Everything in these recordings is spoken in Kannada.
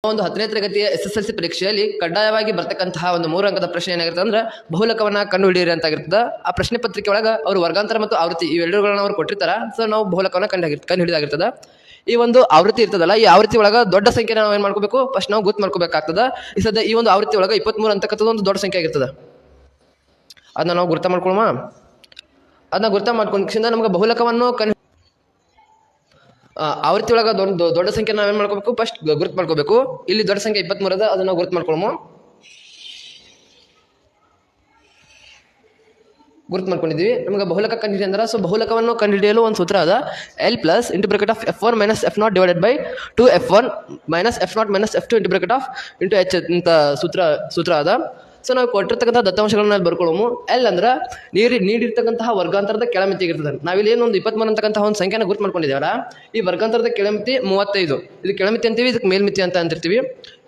ಒಂದು 10ನೇ ತರಗತಿಯ SSLC ಪರೀಕ್ಷೆಯಲ್ಲಿ ಕಡ್ಡಾಯವಾಗಿ ಬರ್ತಕ್ಕಂತಹ ಒಂದು 3 ಅಂಕದ ಪ್ರಶ್ನೆ ಏನಾಗಿರುತ್ತೆ ಅಂದ್ರೆ ಬಹುಲಕವನ್ನ ಕಂಡುಹಿಡಿಯಿರಿ ಅಂತ ಆಗಿರ್ತದೆ. ಆ ಪ್ರಶ್ನೆ ಪತ್ರಿಕೆ ಒಳಗೆ ಅವರು ವರ್ಗಾಂತರ ಮತ್ತು ಆವೃತ್ತಿ ಇವೆರಡುಗಳನ್ನ ಅವರು ಕೊಟ್ಟಿರ್ತಾರ. ಸೊ ನಾವು ಬಹುಲಕವನ್ನ ಕಂಡುಹಿಡಿದಾಗಿರ್ತದೆ. ಈ ಒಂದು ಆವೃತ್ತಿ ಇರ್ತದಲ್ಲ, ಈ ಆವೃತ್ತಿ ಒಳಗೆ ದೊಡ್ಡ ಸಂಖ್ಯೆ ನಾವು ಏನು ಮಾಡ್ಕೋಬೇಕು, ಫಸ್ಟ್ ನಾವು ಗುರ್ತು ಮಾಡ್ಕೋಬೇಕಾಗ್ತದೆ. ಈ ಸದ್ಯ ಈ ಒಂದು ಆವೃತ್ತಿ ಒಳಗೆ 23 ಅಂತಕ್ಕಂಥದ್ದು ಒಂದು ದೊಡ್ಡ ಸಂಖ್ಯೆ ಆಗಿರ್ತದೆ. ಅದನ್ನ ನಾವು ಗುರ್ತ ಮಾಡ್ಕೊಳ್ಳೋಣ. ಅದನ್ನ ಗುರ್ತ ಮಾಡ್ಕೊಂಡು ನಮ್ಗೆ ಬಹುಲಕವನ್ನು ಆವೃತ್ತಿ ಒಳಗೆ ದೊಡ್ಡ ಸಂಖ್ಯೆ ನಾವೇನು ಮಾಡ್ಕೋಬೇಕು, ಫಸ್ಟ್ ಗುರ್ತು ಮಾಡ್ಕೋಬೇಕು. ಇಲ್ಲಿ ದೊಡ್ಡ ಸಂಖ್ಯೆ 23 ಅದ, ಅದನ್ನ ಗುರ್ತು ಮಾಡ್ಕೊಳ್ಳೋಣ. ಗುರ್ತು ಮಾಡ್ಕೊಂಡಿದ್ವಿ. ನಮ್ಗೆ ಬಹುಲಕ ಕಂಡುಹಿಡಿ ಅಂದ್ರೆ, ಸೊ ಬಹುಲಕವನ್ನು ಕಂಡುಹಿಡಿಯಲು ಒಂದು ಸೂತ್ರ ಅದ. L plus into bracket of F1 minus F0 divided by 2F1 minus F0 minus F2 into bracket of into H ಅಂತ ಸೂತ್ರ ಅದ. ಸೊ ನಾವು ಕೊಟ್ಟಿರ್ತಕ್ಕಂಥ ದತ್ತಾಂಶಗಳನ್ನ ಬರ್ಕೊಳ್ಳೋము. L ಅಂದ್ರೆ ನೀಡಿರ್ತಕ್ಕಂತಹ ವರ್ಗಾಂತರದ ಕೆಳಮಿತಿ ಆಗಿರ್ತದೆ. ನಾವಿಲ್ಲಿ ಏನೊಂದು 23 ಅಂತಕ್ಕಂತಹ ಒಂದು ಸಂಖ್ಯೆನ ಗುರ್ತು ಮಾಡ್ಕೊಂಡಿದ್ದೇವಲ್ಲ, ಈ ವರ್ಗಾಂತರದ ಕೆಳಮಿತಿ 35. ಇದು ಕೆಳಮಿತಿ ಅಂತೀವಿ, ಇದಕ್ಕೆ ಮೇಲ್ಮಿತಿ ಅಂತ ಅಂತಿರ್ತೀವಿ.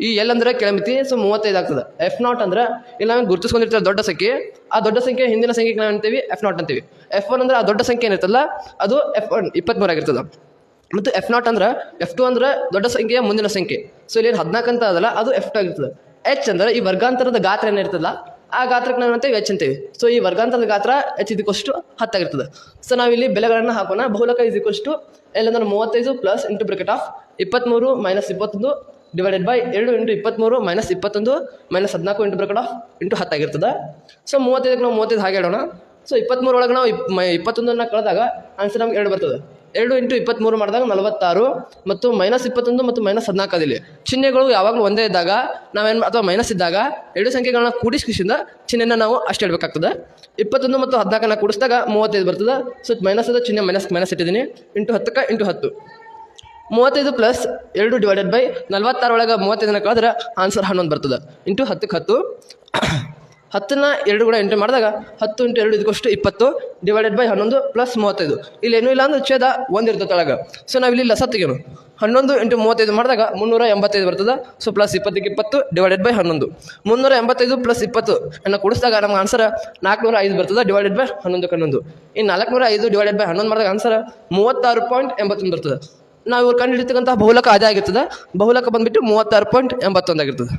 ಈ L ಅಂದ್ರೆ ಕೆಳಮಿತಿ, ಸೊ 35 ಆಗ್ತದೆ. F0 ಅಂದ್ರೆ ಇಲ್ಲಿ ನಾವು ಗುರುತಿಸ್ಕೊಂಡಿರ್ತೀವಿ ದೊಡ್ಡ ಸಂಖ್ಯೆ. ಆ ದೊಡ್ಡ ಸಂಖ್ಯೆ ಹಿಂದಿನ ಸಂಖ್ಯೆಗೆ ನಾವು ಅಂತೀವಿ F0 ಅಂತೀವಿ. F1 ಅಂದ್ರೆ ಆ ದೊಡ್ಡ ಸಂಖ್ಯೆ ಏನಿರ್ತಲ್ಲ, ಅದು F1 23 ಆಗಿರ್ತದೆ. ಮತ್ತು F0 ಅಂದ್ರೆ F2 ಅಂದ್ರೆ ದೊಡ್ಡ ಸಂಖ್ಯೆಯ ಮುಂದಿನ ಸಂಖ್ಯೆ. ಸೊ ಇಲ್ಲಿ 14 ಅಂತ ಅದಲ್ಲ, ಅದು F2 ಆಗಿರ್ತದೆ. H ಅಂದ್ರೆ ಈ ವರ್ಗಾಂತರದ ಗಾತ್ರ ಏನಿರ್ತಲ್ಲ, ಆ ಗಾತ್ರಕ್ಕೆ ನಾವು ಅಂತೀವಿ H ಅಂತೀವಿ. ಸೊ ಈ ವರ್ಗಾಂತರದ ಗಾತ್ರ H = 10 ಆಗಿರ್ತದೆ. ಸೊ ನಾವಿಲ್ಲಿ ಬೆಲೆಗಳನ್ನು ಹಾಕೋಣ. ಬಹುಲಕ L ಅಂದ್ರೆ 35 plus into bracket of 23 minus 21 divided by 2 into 23 minus 21 minus 14 into bracket of into 10 ಆಗಿರ್ತದೆ. ಸೊ 35ಕ್ಕೆ ನಾವು 35 ಹಾಗೆ ಇಡೋಣ. ಸೊ 23 ಒಳಗೆ ನಾವು 21 ಕಳೆದಾಗ ಆನ್ಸರ್ ನಮ್ಗೆ 2 ಬರ್ತದೆ. 2 ಇಂಟು 23 ಮಾಡಿದಾಗ 46 ಮತ್ತು ಮೈನಸ್ 21 ಮತ್ತು ಮೈನಸ್ 14 ಅದಿಲ್ಲಿ ಚಿಹ್ನೆಗಳು ಯಾವಾಗಲೂ ಒಂದೇ ಇದ್ದಾಗ ನಾವೇನು, ಅಥವಾ ಮೈನಸ್ ಇದ್ದಾಗ ಎರಡು ಸಂಖ್ಯೆಗಳನ್ನ ಕೂಡಿಸಿದ ಚಿಹ್ನೆನ ನಾವು ಅಷ್ಟು ಇಡಬೇಕಾಗ್ತದೆ. 21 ಮತ್ತು 14ನ ಕೂಡಿಸಿದಾಗ 35 ಬರ್ತದೆ. ಸೊ ಮೈನಸ್ ಅದ ಚಿಹ್ನೆ ಮೈನಸ್ ಇಟ್ಟಿದ್ದೀನಿ. ಇಂಟು 10ಕ್ಕೆ ಇಂಟು 10 35 ಪ್ಲಸ್ 2 ಡಿವೈಡೆಡ್ ಬೈ 46 ಒಳಗೆ 35ನ ಕಳೆದ್ರೆ ಆನ್ಸರ್ 11 ಬರ್ತದೆ. ಇಂಟು 10ಕ್ಕೆ 10 10ನ 2 ಕೂಡ ಎಂಟ್ರಿ ಮಾಡಿದಾಗ 10 ಇಂಟು 2 = 20 ಡಿವೈಡೆಡ್ ಬೈ 11 ಪ್ಲಸ್ 35. ಇಲ್ಲಿ ಏನೂ ಇಲ್ಲ ಅಂದ್ರೆ ಛೇದ 1 ಇರ್ತದೆ ಒಳಗೆ. ಸೊ ನಾವಿಲ್ಲಿ ಲಸ ತೆಗೆಯೋಣ. 11 ಇಂಟು 35 ಮಾಡಿದಾಗ 385 ಬರ್ತದೆ. ಸೊ ಪ್ಲಸ್ 20ಕ್ಕೆ 20 ಡಿವೈಡೆಡ್ ಬೈ 11. 385 ಪ್ಲಸ್ 20 ಅನ್ನು ಕೂಡಿಸಿದಾಗ ನಮ್ಗೆ ಆನ್ಸರ್ 405 ಬರ್ತದೆ ಡಿವೈಡೆಡ್ ಬೈ 11ಕ್ಕೆ 11. ಈ 405 ಡಿವೈಡೆಡ್ ಬೈ 11 ಮಾಡಿದಾಗ ಆನ್ಸರ್ 36.81 ಬರ್ತದೆ. ನಾವು ಇವ್ರು ಕಂಡುಹಿಡಿತಕ್ಕಂತಹ ಬಹುಲಕ ಅದೇ ಆಗಿರ್ತದೆ. ಬಹುಲಕ ಬಂದುಬಿಟ್ಟು 36.81 ಆಗಿರ್ತದೆ.